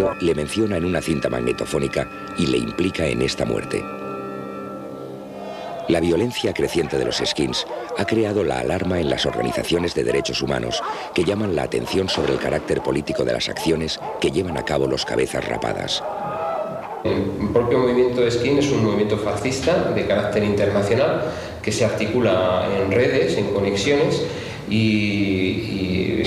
marido le menciona en una cinta magnetofónica y le implica en esta muerte. La violencia creciente de los skins ha creado la alarma en las organizaciones de derechos humanos que llaman la atención sobre el carácter político de las acciones que llevan a cabo los cabezas rapadas. El propio movimiento Skin es un movimiento fascista de carácter internacional que se articula en redes, en conexiones y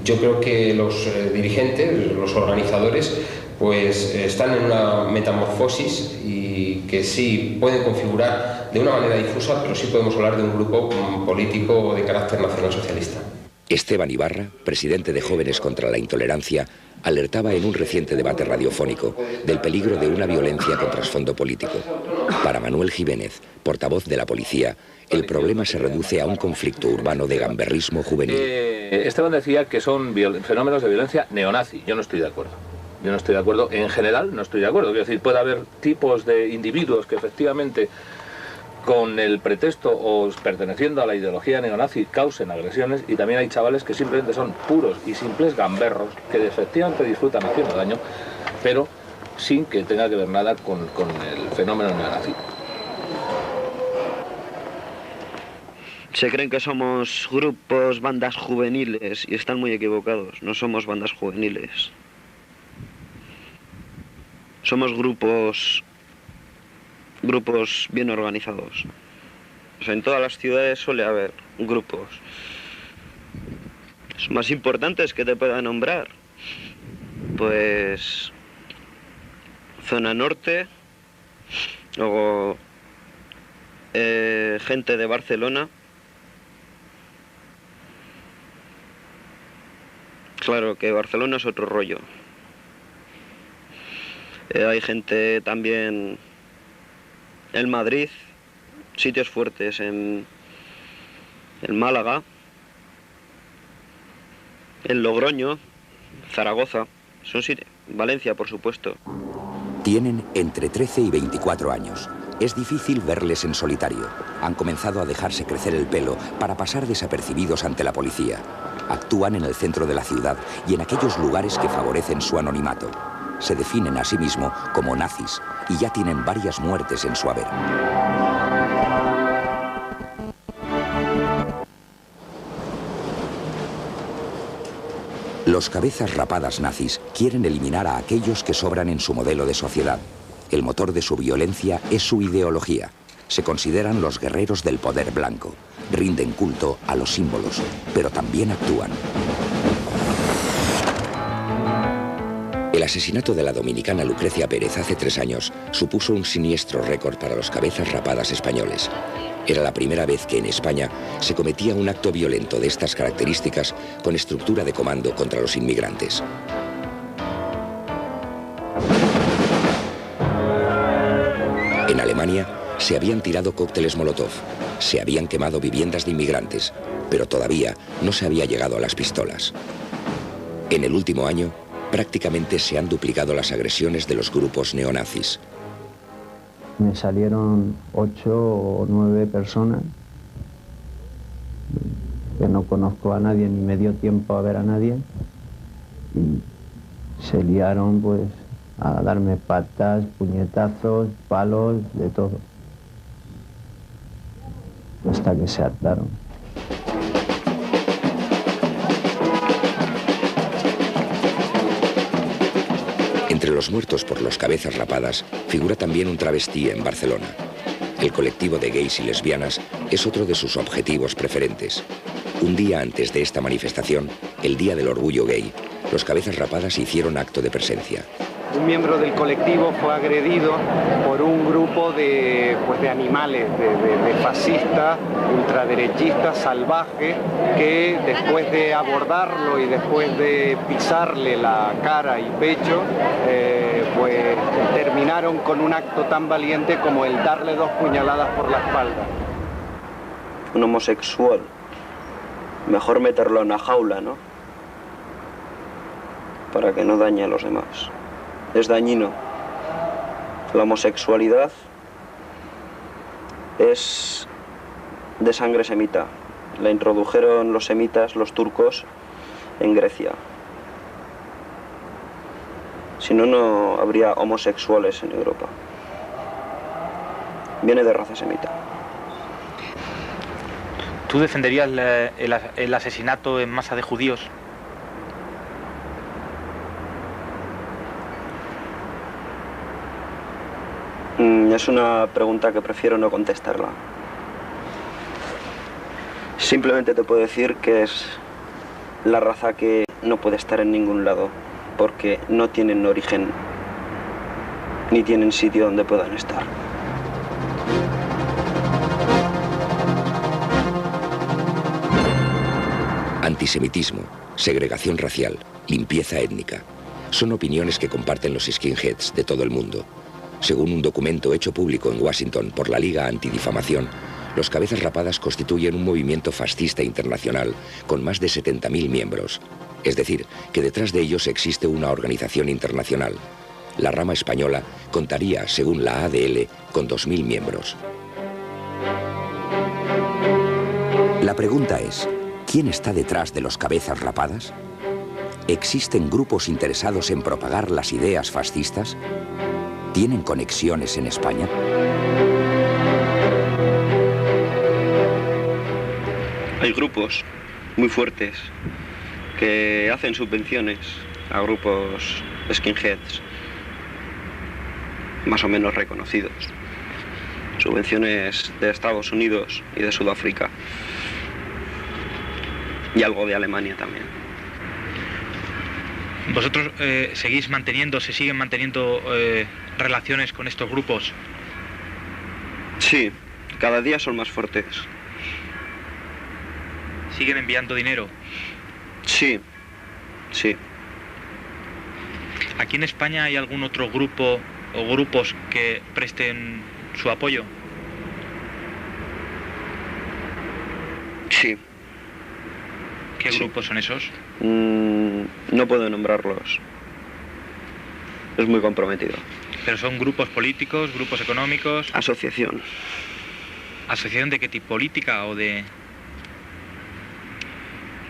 yo creo que los dirigentes, los organizadores, pues están en una metamorfosis y que sí pueden configurar de una manera difusa, pero sí podemos hablar de un grupo político de carácter nacionalsocialista. Esteban Ibarra, presidente de Jóvenes contra la Intolerancia, alertaba en un reciente debate radiofónico del peligro de una violencia con trasfondo político. Para Manuel Jiménez, portavoz de la policía, el problema se reduce a un conflicto urbano de gamberrismo juvenil. Esteban decía que son fenómenos de violencia neonazi. Yo no estoy de acuerdo. Yo no estoy de acuerdo. En general no estoy de acuerdo. Quiero decir, puede haber tipos de individuos que efectivamente, con el pretexto o perteneciendo a la ideología neonazi, causen agresiones, y también hay chavales que simplemente son puros y simples gamberros que efectivamente disfrutan haciendo daño, pero sin que tenga que ver nada con el fenómeno neonazi. Se creen que somos grupos, bandas juveniles, y están muy equivocados. No somos bandas juveniles. Somos grupos bien organizados. O sea, en todas las ciudades suele haber grupos. Los más importantes que te pueda nombrar, pues Zona Norte, luego gente de Barcelona. Claro que Barcelona es otro rollo. Hay gente también en Madrid, sitios fuertes en Málaga, en Logroño, Zaragoza, son sitios, Valencia, por supuesto. Tienen entre 13 y 24 años. Es difícil verles en solitario. Han comenzado a dejarse crecer el pelo para pasar desapercibidos ante la policía. Actúan en el centro de la ciudad y en aquellos lugares que favorecen su anonimato. Se definen a sí mismos como nazis y ya tienen varias muertes en su haber. Los cabezas rapadas nazis quieren eliminar a aquellos que sobran en su modelo de sociedad. El motor de su violencia es su ideología. Se consideran los guerreros del poder blanco. Rinden culto a los símbolos, pero también actúan. El asesinato de la dominicana Lucrecia Pérez hace 3 años supuso un siniestro récord para los cabezas rapadas españoles. Era la primera vez que en España se cometía un acto violento de estas características con estructura de comando contra los inmigrantes. En Alemania se habían tirado cócteles Molotov, se habían quemado viviendas de inmigrantes, pero todavía no se había llegado a las pistolas. En el último año, prácticamente se han duplicado las agresiones de los grupos neonazis. Me salieron 8 o 9 personas, que no conozco a nadie ni me dio tiempo a ver a nadie, y se liaron pues a darme patas, puñetazos, palos, de todo, hasta que se hartaron. Entre los muertos por los cabezas rapadas figura también un travesti en Barcelona. El colectivo de gays y lesbianas es otro de sus objetivos preferentes. Un día antes de esta manifestación, el Día del Orgullo Gay, los cabezas rapadas hicieron acto de presencia. Un miembro del colectivo fue agredido por un grupo de animales, de fascistas, ultraderechistas, salvajes, que después de abordarlo y después de pisarle la cara y pecho, pues terminaron con un acto tan valiente como el darle 2 puñaladas por la espalda. Un homosexual, mejor meterlo en una jaula, ¿no? Para que no dañe a los demás. Es dañino. La homosexualidad es de sangre semita. La introdujeron los semitas, los turcos, en Grecia. Si no, no habría homosexuales en Europa. Viene de raza semita. ¿Tú defenderías el asesinato en masa de judíos? Es una pregunta que prefiero no contestarla. Simplemente te puedo decir que es la raza que no puede estar en ningún lado, porque no tienen origen ni tienen sitio donde puedan estar. Antisemitismo, segregación racial, limpieza étnica. Son opiniones que comparten los skinheads de todo el mundo. Según un documento hecho público en Washington por la Liga Antidifamación, los Cabezas Rapadas constituyen un movimiento fascista internacional con más de 70.000 miembros. Es decir, que detrás de ellos existe una organización internacional. La rama española contaría, según la ADL, con 2.000 miembros. La pregunta es, ¿quién está detrás de los Cabezas Rapadas? ¿Existen grupos interesados en propagar las ideas fascistas? ¿Tienen conexiones en España? Hay grupos muy fuertes que hacen subvenciones a grupos skinheads más o menos reconocidos. Subvenciones de Estados Unidos y de Sudáfrica. Y algo de Alemania también. ¿Vosotros se siguen manteniendo relaciones con estos grupos? Sí, cada día son más fuertes. ¿Siguen enviando dinero? Sí, sí. ¿Aquí en España hay algún otro grupo o grupos que presten su apoyo? Sí. ¿Qué grupos son esos? No puedo nombrarlos. Es muy comprometido. ¿Pero son grupos políticos, grupos económicos? Asociación. ¿Asociación de qué tipo? ¿Política o de...?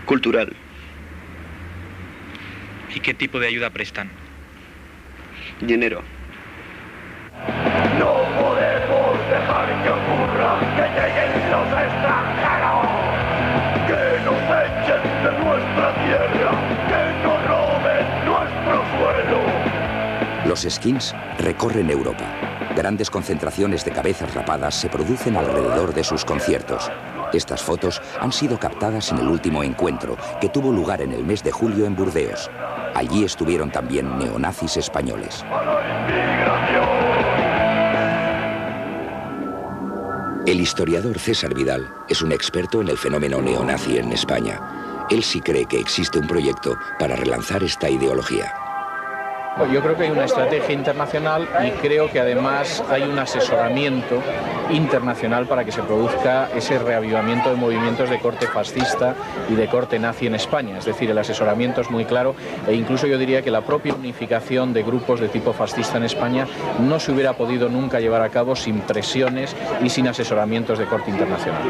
Cultural. ¿Y qué tipo de ayuda prestan? Dinero. No podemos dejar que ocurra que lleguen los extranjeros, que nos echen de nuestra tierra, que nos roben nuestro suelo. Los skins recorren Europa. Grandes concentraciones de cabezas rapadas se producen alrededor de sus conciertos. Estas fotos han sido captadas en el último encuentro, que tuvo lugar en el mes de julio en Burdeos. Allí estuvieron también neonazis españoles. El historiador César Vidal es un experto en el fenómeno neonazi en España. Él sí cree que existe un proyecto para relanzar esta ideología. Yo creo que hay una estrategia internacional y creo que además hay un asesoramiento internacional para que se produzca ese reavivamiento de movimientos de corte fascista y de corte nazi en España. Es decir, el asesoramiento es muy claro e incluso yo diría que la propia unificación de grupos de tipo fascista en España no se hubiera podido nunca llevar a cabo sin presiones y sin asesoramientos de corte internacional.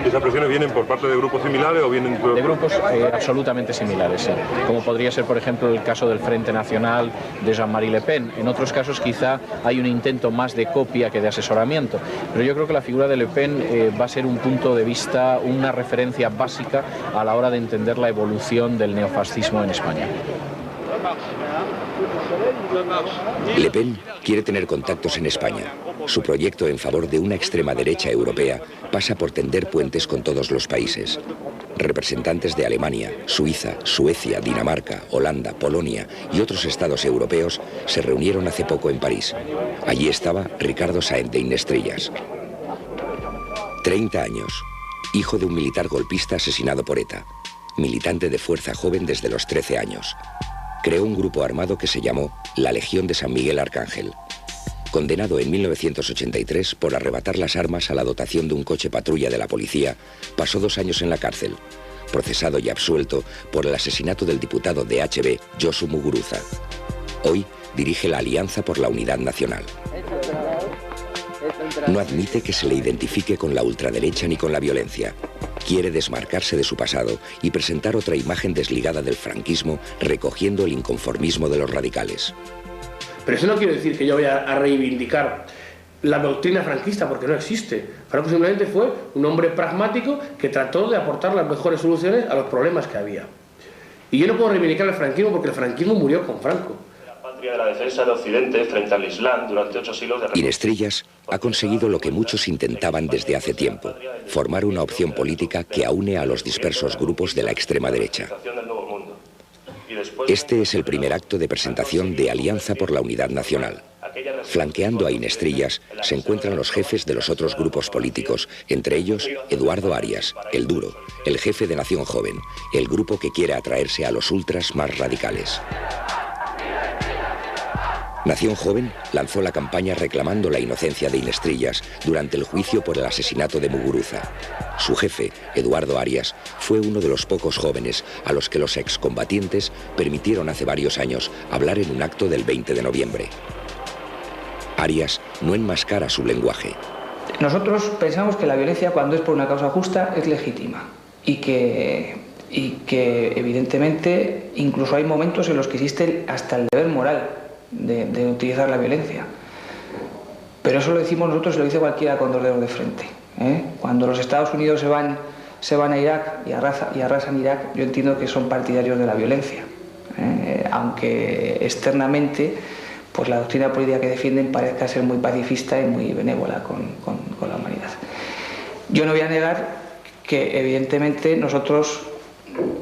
¿Esas presiones vienen por parte de grupos similares o vienen de grupos absolutamente similares, sí. Como podría ser, por ejemplo, el caso del Frente Nacional de Jean-Marie Le Pen. En otros casos quizá hay un intento más de copia que de asesoramiento, pero yo creo que la figura de Le Pen va a ser un punto de vista, una referencia básica a la hora de entender la evolución del neofascismo en España. Le Pen quiere tener contactos en España. Su proyecto en favor de una extrema derecha europea pasa por tender puentes con todos los países. Representantes de Alemania, Suiza, Suecia, Dinamarca, Holanda, Polonia y otros estados europeos se reunieron hace poco en París. Allí estaba Ricardo Sáenz de Inestrillas. 30 años, hijo de un militar golpista asesinado por ETA, militante de Fuerza Joven desde los 13 años. Creó un grupo armado que se llamó la Legión de San Miguel Arcángel. Condenado en 1983 por arrebatar las armas a la dotación de un coche patrulla de la policía, pasó 2 años en la cárcel, procesado y absuelto por el asesinato del diputado de HB, Josu Muguruza. Hoy dirige la Alianza por la Unidad Nacional. No admite que se le identifique con la ultraderecha ni con la violencia. Quiere desmarcarse de su pasado y presentar otra imagen desligada del franquismo, recogiendo el inconformismo de los radicales. Pero eso no quiere decir que yo vaya a reivindicar la doctrina franquista, porque no existe. Franco simplemente fue un hombre pragmático que trató de aportar las mejores soluciones a los problemas que había. Y yo no puedo reivindicar el franquismo porque el franquismo murió con Franco. De la defensa de Occidente frente al Islam durante 8 siglos de... Inestrillas ha conseguido lo que muchos intentaban desde hace tiempo, formar una opción política que aúne a los dispersos grupos de la extrema derecha. Este es el primer acto de presentación de Alianza por la Unidad Nacional. Flanqueando a Inestrillas se encuentran los jefes de los otros grupos políticos, entre ellos Eduardo Arias, el duro, el jefe de Nación Joven, el grupo que quiere atraerse a los ultras más radicales. Nación Joven lanzó la campaña reclamando la inocencia de Inestrillas durante el juicio por el asesinato de Muguruza. Su jefe, Eduardo Arias, fue uno de los pocos jóvenes a los que los excombatientes permitieron hace varios años hablar en un acto del 20 de noviembre. Arias no enmascara su lenguaje. Nosotros pensamos que la violencia, cuando es por una causa justa, es legítima y que evidentemente incluso hay momentos en los que existe hasta el deber moral de utilizar la violencia. Pero eso lo decimos nosotros y lo dice cualquiera con 2 dedos de frente. Cuando los Estados Unidos se van a Irak y arrasan Irak, yo entiendo que son partidarios de la violencia. Aunque externamente pues la doctrina política que defienden parezca ser muy pacifista y muy benévola con la humanidad. Yo no voy a negar que evidentemente nosotros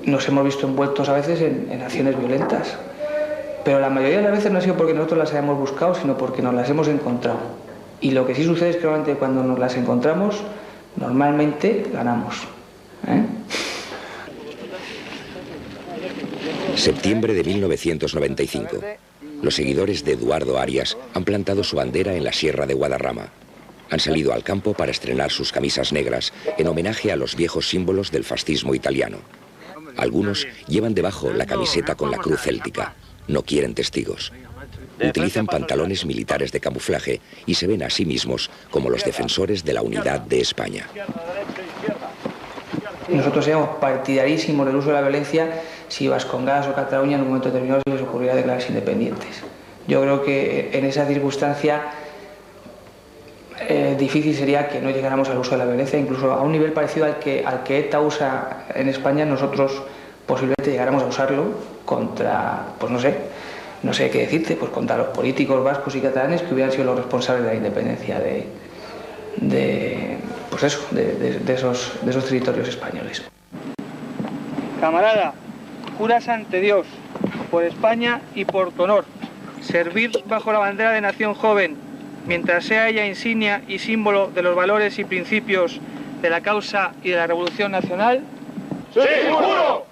nos hemos visto envueltos a veces en acciones violentas. Pero la mayoría de las veces no ha sido porque nosotros las hayamos buscado, sino porque nos las hemos encontrado. Y lo que sí sucede es que normalmente cuando nos las encontramos, normalmente ganamos. Septiembre de 1995. Los seguidores de Eduardo Arias han plantado su bandera en la Sierra de Guadarrama. Han salido al campo para estrenar sus camisas negras en homenaje a los viejos símbolos del fascismo italiano. Algunos llevan debajo la camiseta con la cruz céltica. No quieren testigos. Utilizan pantalones militares de camuflaje y se ven a sí mismos como los defensores de la unidad de España. Nosotros seríamos partidarísimos del uso de la violencia si Vascongadas o Cataluña en un momento determinado se les ocurriera declararse independientes. Yo creo que en esa circunstancia difícil sería que no llegáramos al uso de la violencia, incluso a un nivel parecido al que ETA usa en España. Nosotros posiblemente llegáramos a usarlo contra, pues no sé qué decirte, pues contra los políticos vascos y catalanes que hubieran sido los responsables de la independencia de esos territorios españoles. Camarada, juras ante Dios, por España y por tu honor, servir bajo la bandera de Nación Joven, mientras sea ella insignia y símbolo de los valores y principios de la causa y de la Revolución Nacional. ¡Sí, juro!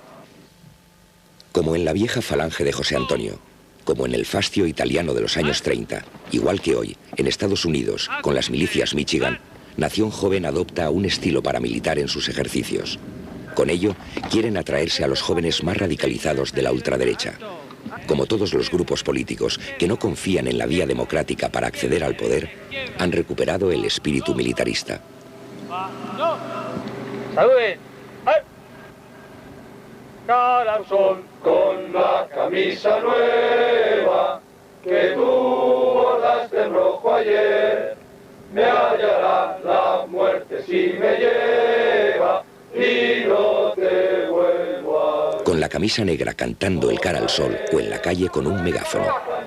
Como en la vieja falange de José Antonio, como en el fascio italiano de los años 30, igual que hoy, en Estados Unidos, con las milicias Michigan, Nación Joven adopta un estilo paramilitar en sus ejercicios. Con ello, quieren atraerse a los jóvenes más radicalizados de la ultraderecha. Como todos los grupos políticos que no confían en la vía democrática para acceder al poder, han recuperado el espíritu militarista. ¡Saluden! Cara al sol con la camisa nueva que tú bordaste en rojo ayer. Me hallará la muerte si me lleva y no te vuelvo a ver. Con la camisa negra cantando el Cara al sol o en la calle con un megáfono.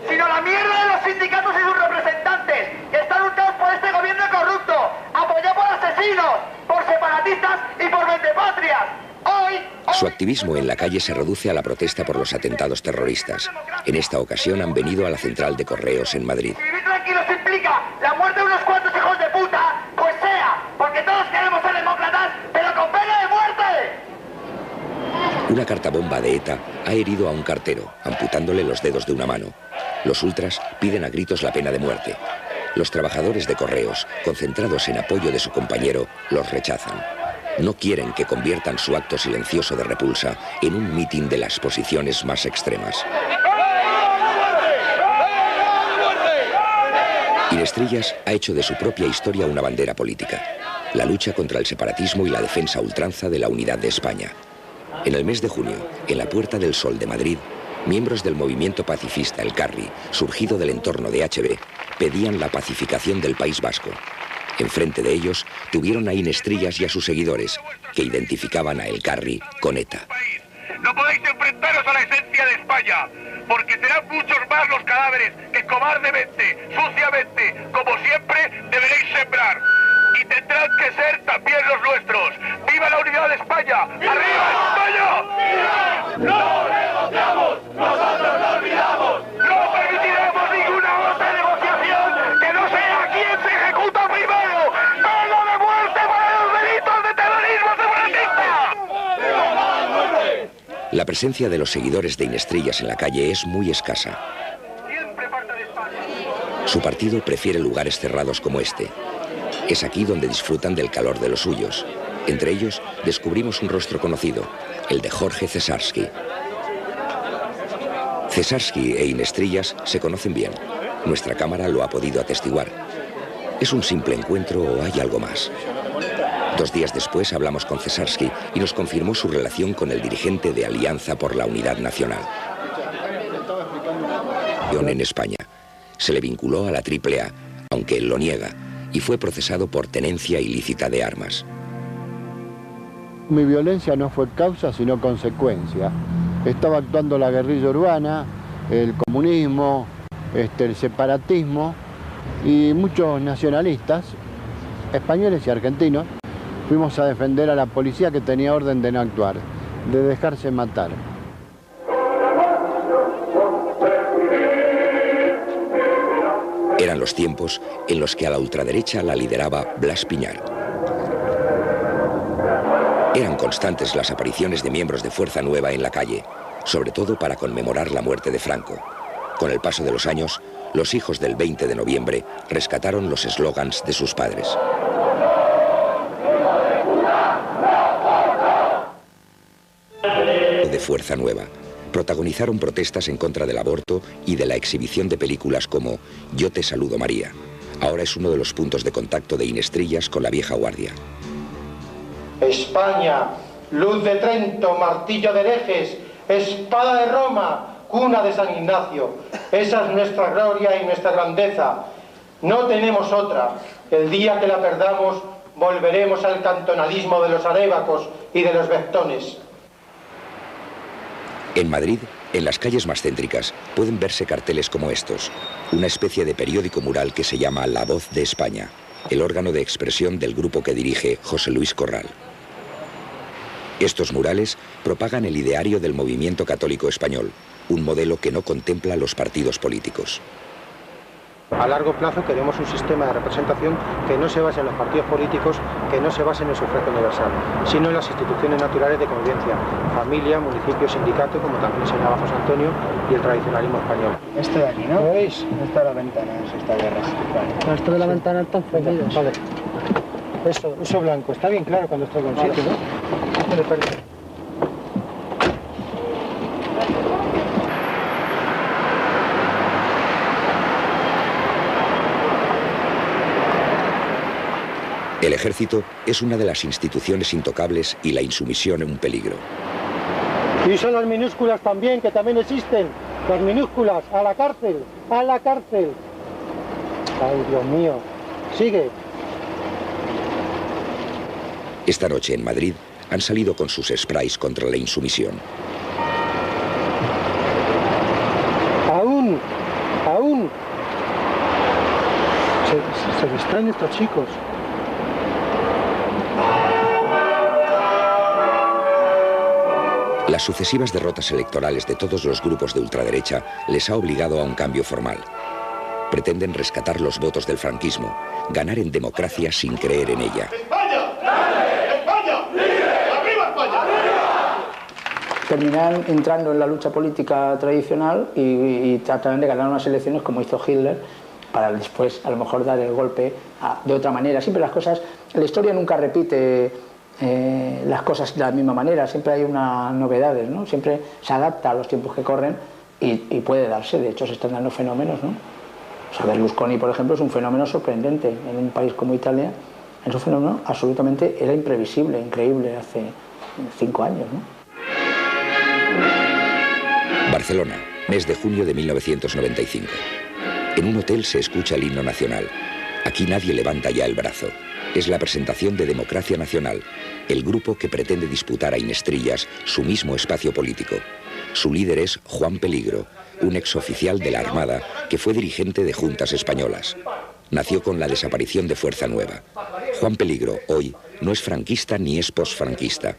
Sino la mierda de los sindicatos y sus representantes que están untados por este gobierno corrupto, apoyado por asesinos, por separatistas y por vendepatrias. Su activismo en la calle se reduce a la protesta por los atentados terroristas. En esta ocasión han venido a la central de correos en Madrid. Si vivir tranquilos implica la muerte de unos cuantos hijos de puta, pues sea, porque todos queremos ser demócratas, pero con pena de muerte. Una cartabomba de ETA ha herido a un cartero, amputándole los dedos de una mano. Los ultras piden a gritos la pena de muerte. Los trabajadores de correos, concentrados en apoyo de su compañero, los rechazan. No quieren que conviertan su acto silencioso de repulsa en un mitin de las posiciones más extremas. Inestrillas ha hecho de su propia historia una bandera política. La lucha contra el separatismo y la defensa a ultranza de la unidad de España. En el mes de junio, en la Puerta del Sol de Madrid, Miembros del movimiento pacifista El Carri, surgido del entorno de HB, pedían la pacificación del País Vasco. Enfrente de ellos tuvieron a Inestrillas y a sus seguidores, que identificaban a El Carri con ETA. No podéis enfrentaros a la esencia de España, porque serán muchos más los cadáveres que cobardemente, suciamente, como siempre, deberéis sembrar. Y tendrán que ser también los nuestros. ¡Viva la unidad de España! ¡Arriba España! ¡No negociamos! ¡Nosotros no olvidamos! ¡No permitiremos ninguna otra negociación que no sea quien se ejecuta primero! ¡Pena de muerte para los delitos de terrorismo separatista! La presencia de los seguidores de Inestrillas en la calle es muy escasa. Su partido prefiere lugares cerrados como este. Es aquí donde disfrutan del calor de los suyos. Entre ellos, descubrimos un rostro conocido, el de Jorge Cesarski. Cesarski e Inestrillas se conocen bien. Nuestra cámara lo ha podido atestiguar. ¿Es un simple encuentro o hay algo más? 2 días después hablamos con Cesarski y nos confirmó su relación con el dirigente de Alianza por la Unidad Nacional. En España. Se le vinculó a la AAA, aunque él lo niega, y fue procesado por tenencia ilícita de armas. Mi violencia no fue causa, sino consecuencia. Estaba actuando la guerrilla urbana, el comunismo, el separatismo, y muchos nacionalistas, españoles y argentinos, fuimos a defender a la policía que tenía orden de no actuar, de dejarse matar. Eran los tiempos en los que a la ultraderecha la lideraba Blas Piñar. Eran constantes las apariciones de miembros de Fuerza Nueva en la calle, sobre todo para conmemorar la muerte de Franco. Con el paso de los años, los hijos del 20 de noviembre rescataron los eslogans de sus padres. De Fuerza Nueva protagonizaron protestas en contra del aborto y de la exhibición de películas como Yo te saludo María. Ahora es uno de los puntos de contacto de Inestrillas con la vieja guardia. España, luz de Trento, martillo de herejes, espada de Roma, cuna de San Ignacio. Esa es nuestra gloria y nuestra grandeza. No tenemos otra. El día que la perdamos, volveremos al cantonalismo de los arébacos y de los bectones. En Madrid, en las calles más céntricas, pueden verse carteles como estos, una especie de periódico mural que se llama La Voz de España, el órgano de expresión del grupo que dirige José Luis Corral. Estos murales propagan el ideario del movimiento católico español, un modelo que no contempla los partidos políticos. A largo plazo queremos un sistema de representación que no se base en los partidos políticos, que no se base en el sufragio universal, sino en las instituciones naturales de convivencia, familia, municipio, sindicato, como también enseñaba José Antonio, y el tradicionalismo español. Esto de aquí, ¿no? ¿Lo veis? Esta es la ventana, esta guerra. Vale. Esto de la ventana están fundidos. Vale. Eso blanco, está bien claro cuando estoy con sitio, ¿no? Esto le parece. El ejército es una de las instituciones intocables y la insumisión un peligro. Y son las minúsculas también, que también existen. Las minúsculas, a la cárcel, a la cárcel. Ay, Dios mío. Sigue. Esta noche en Madrid han salido con sus sprays contra la insumisión. Aún. Se distraen estos chicos. Las sucesivas derrotas electorales de todos los grupos de ultraderecha les ha obligado a un cambio formal. Pretenden rescatar los votos del franquismo, ganar en democracia sin creer en ella. ¡España! ¡España! ¡Arriba España! Terminarán entrando en la lucha política tradicional y tratarán de ganar unas elecciones como hizo Hitler, para después a lo mejor dar el golpe de otra manera. Siempre las cosas, la historia nunca repite las cosas de la misma manera, siempre hay unas novedades, ¿no? Siempre se adapta a los tiempos que corren y puede darse, de hecho se están dando fenómenos, ¿no? O sea, Berlusconi, por ejemplo, es un fenómeno sorprendente en un país como Italia, es un fenómeno absolutamente, era imprevisible, increíble hace 5 años, ¿no? Barcelona, mes de junio de 1995. En un hotel se escucha el himno nacional. Aquí nadie levanta ya el brazo. Es la presentación de Democracia Nacional, el grupo que pretende disputar a Inestrillas su mismo espacio político. Su líder es Juan Peligro, un exoficial de la Armada que fue dirigente de juntas españolas. Nació con la desaparición de Fuerza Nueva. Juan Peligro, hoy, no es franquista ni es posfranquista.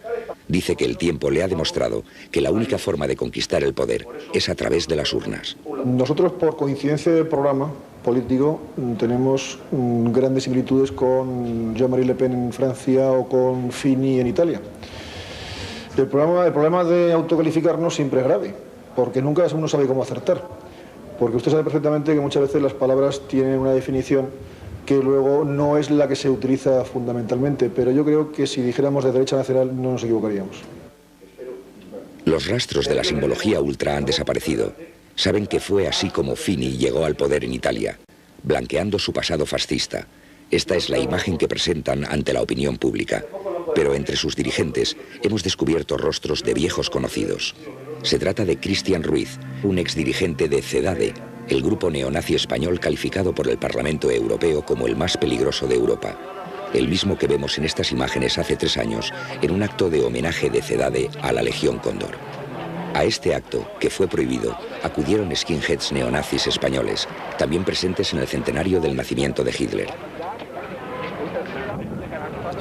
Dice que el tiempo le ha demostrado que la única forma de conquistar el poder es a través de las urnas. Nosotros, por coincidencia de programa político, tenemos grandes similitudes con Jean-Marie Le Pen en Francia o con Fini en Italia. El problema de autocalificarnos siempre es grave, porque nunca uno sabe cómo acertar. Porque usted sabe perfectamente que muchas veces las palabras tienen una definición que luego no es la que se utiliza fundamentalmente, pero yo creo que si dijéramos de derecha nacional no nos equivocaríamos. Los rastros de la simbología ultra han desaparecido. Saben que fue así como Fini llegó al poder en Italia, blanqueando su pasado fascista. Esta es la imagen que presentan ante la opinión pública. Pero entre sus dirigentes hemos descubierto rostros de viejos conocidos. Se trata de Cristian Ruiz, un exdirigente de CEDADE, el grupo neonazi español calificado por el Parlamento Europeo como el más peligroso de Europa. El mismo que vemos en estas imágenes hace 3 años en un acto de homenaje de CEDADE a la Legión Cóndor. A este acto, que fue prohibido, acudieron skinheads neonazis españoles, también presentes en el centenario del nacimiento de Hitler.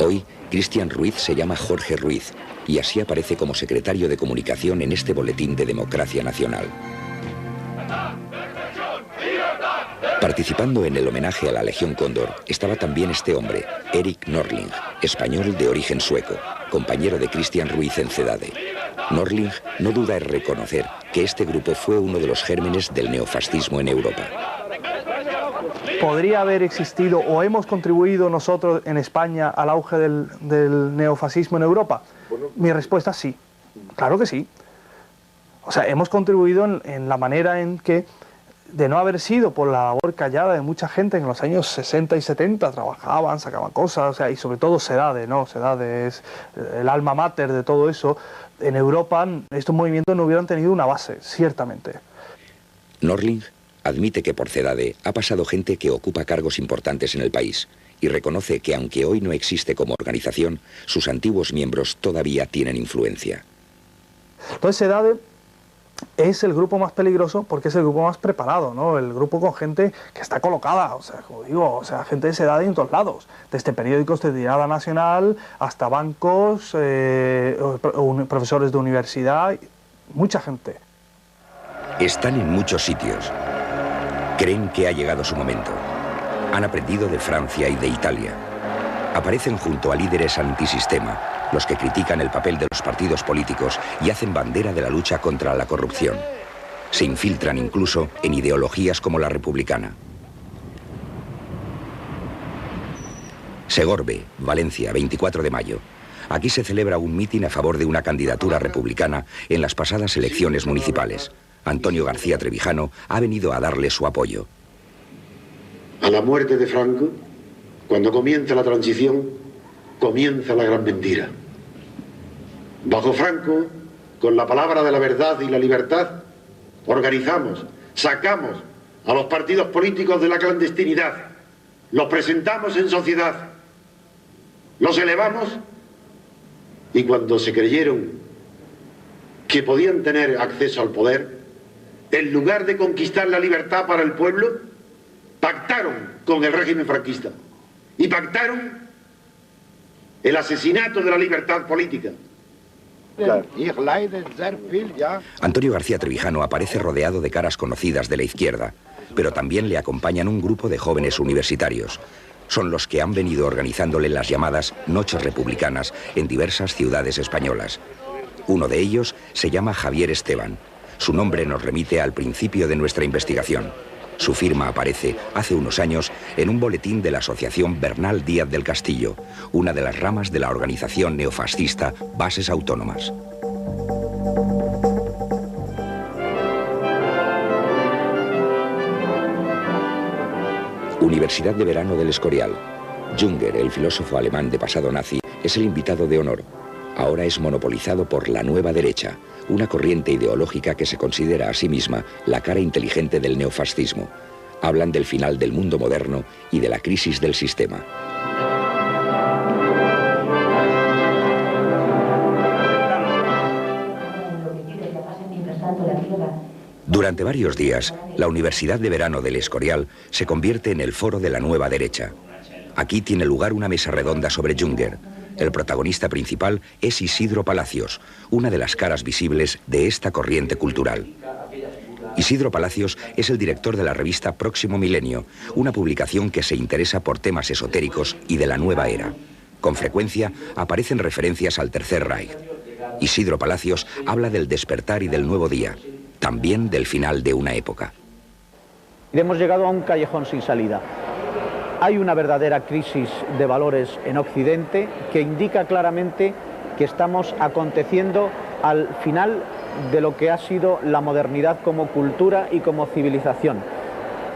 Hoy, Cristian Ruiz se llama Jorge Ruiz y así aparece como secretario de comunicación en este boletín de Democracia Nacional. Participando en el homenaje a la Legión Cóndor estaba también este hombre, Erik Norling, español de origen sueco, compañero de Cristian Ruiz en CEDADE. Norling no duda en reconocer que este grupo fue uno de los gérmenes del neofascismo en Europa. ¿Podría haber existido o hemos contribuido nosotros en España al auge del neofascismo en Europa? Mi respuesta es sí, claro que sí. O sea, hemos contribuido en la manera en que, de no haber sido por la labor callada de mucha gente en los años 60 y 70, trabajaban, sacaban cosas, o sea, y sobre todo CEDADE, ¿no? CEDADE es el alma mater de todo eso. En Europa estos movimientos no hubieran tenido una base, ciertamente. Norling admite que por CEDADE ha pasado gente que ocupa cargos importantes en el país y reconoce que aunque hoy no existe como organización, sus antiguos miembros todavía tienen influencia. Entonces CEDADE es el grupo más peligroso porque es el grupo más preparado, ¿no? El grupo con gente que está colocada, o sea, como digo, o sea, gente de CEDADE en todos lados, desde periódicos de tirada nacional hasta bancos, profesores de universidad, mucha gente. Están en muchos sitios. Creen que ha llegado su momento. Han aprendido de Francia y de Italia. Aparecen junto a líderes antisistema, los que critican el papel de los partidos políticos y hacen bandera de la lucha contra la corrupción. Se infiltran incluso en ideologías como la republicana. Segorbe, Valencia, 24 de mayo. Aquí se celebra un mitin a favor de una candidatura republicana en las pasadas elecciones municipales. Antonio García Trevijano ha venido a darle su apoyo. A la muerte de Franco, cuando comienza la transición, comienza la gran mentira. Bajo Franco, con la palabra de la verdad y la libertad, organizamos, sacamos a los partidos políticos de la clandestinidad, los presentamos en sociedad, los elevamos y cuando se creyeron que podían tener acceso al poder, en lugar de conquistar la libertad para el pueblo, pactaron con el régimen franquista y pactaron el asesinato de la libertad política. Antonio García Trevijano aparece rodeado de caras conocidas de la izquierda, pero también le acompañan un grupo de jóvenes universitarios. Son los que han venido organizándole las llamadas noches republicanas en diversas ciudades españolas. Uno de ellos se llama Javier Esteban. Su nombre nos remite al principio de nuestra investigación. Su firma aparece hace unos años en un boletín de la Asociación Bernal Díaz del Castillo, una de las ramas de la organización neofascista Bases Autónomas. Universidad de Verano del Escorial. Jünger, el filósofo alemán de pasado nazi, es el invitado de honor. ahora es monopolizado por la nueva derecha, una corriente ideológica que se considera a sí misma la cara inteligente del neofascismo. Hablan del final del mundo moderno y de la crisis del sistema. Durante varios días, la Universidad de Verano del Escorial se convierte en el foro de la nueva derecha. Aquí tiene lugar una mesa redonda sobre Junger. El protagonista principal es Isidro Palacios, una de las caras visibles de esta corriente cultural. Isidro Palacios es el director de la revista Próximo Milenio, una publicación que se interesa por temas esotéricos y de la nueva era. Con frecuencia aparecen referencias al Tercer Reich. Isidro Palacios habla del despertar y del nuevo día, también del final de una época. Hemos llegado a un callejón sin salida. Hay una verdadera crisis de valores en Occidente que indica claramente que estamos aconteciendo al final de lo que ha sido la modernidad como cultura y como civilización.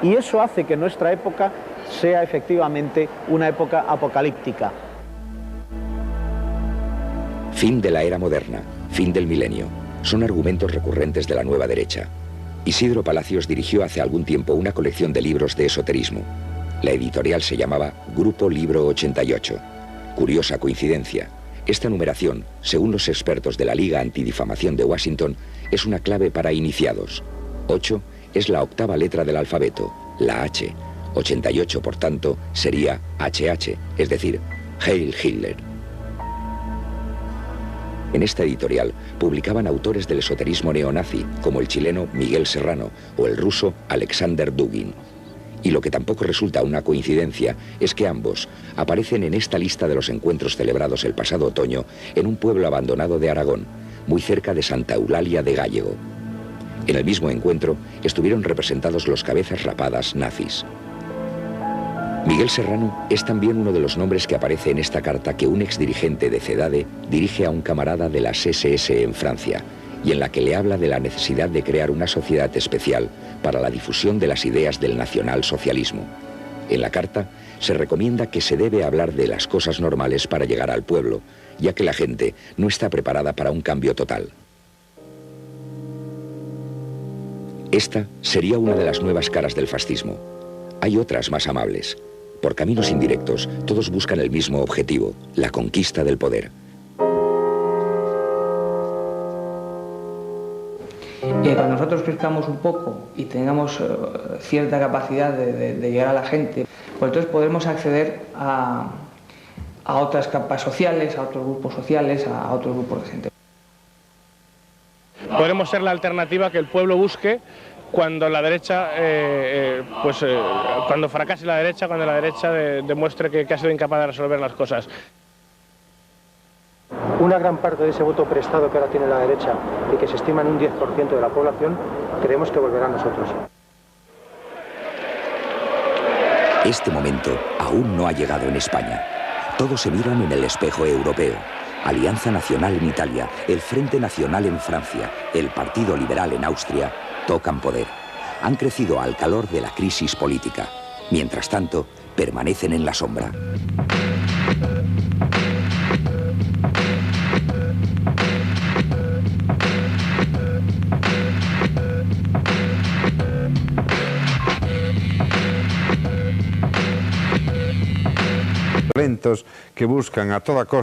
Y eso hace que nuestra época sea efectivamente una época apocalíptica. Fin de la era moderna, fin del milenio, son argumentos recurrentes de la nueva derecha. Isidro Palacios dirigió hace algún tiempo una colección de libros de esoterismo. La editorial se llamaba Grupo Libro 88. Curiosa coincidencia. Esta numeración, según los expertos de la Liga Antidifamación de Washington, es una clave para iniciados. 8 es la octava letra del alfabeto, la H. 88, por tanto, sería HH, es decir, Heil Hitler. En esta editorial publicaban autores del esoterismo neonazi, como el chileno Miguel Serrano o el ruso Alexander Dugin. Y lo que tampoco resulta una coincidencia es que ambos aparecen en esta lista de los encuentros celebrados el pasado otoño en un pueblo abandonado de Aragón, muy cerca de Santa Eulalia de Gállego. En el mismo encuentro estuvieron representados los cabezas rapadas nazis. Miguel Serrano es también uno de los nombres que aparece en esta carta que un exdirigente de CEDADE dirige a un camarada de las SS en Francia, y en la que le habla de la necesidad de crear una sociedad especial para la difusión de las ideas del nacionalsocialismo. En la carta se recomienda que se debe hablar de las cosas normales para llegar al pueblo, ya que la gente no está preparada para un cambio total. Esta sería una de las nuevas caras del fascismo. Hay otras más amables. Por caminos indirectos, todos buscan el mismo objetivo, la conquista del poder. Cuando nosotros crezcamos un poco y tengamos cierta capacidad de llegar a la gente, pues entonces podremos acceder a otras capas sociales, a otros grupos sociales, a otros grupos de gente. Podremos ser la alternativa que el pueblo busque cuando la derecha, cuando fracase la derecha, cuando la derecha demuestre que ha sido incapaz de resolver las cosas. Una gran parte de ese voto prestado que ahora tiene la derecha y que se estima en un 10% de la población, creemos que volverá a nosotros. Este momento aún no ha llegado en España. Todos se miran en el espejo europeo. Alianza Nacional en Italia, el Frente Nacional en Francia, el Partido Liberal en Austria, tocan poder. Han crecido al calor de la crisis política. Mientras tanto, permanecen en la sombra. Violentos que buscan a toda costa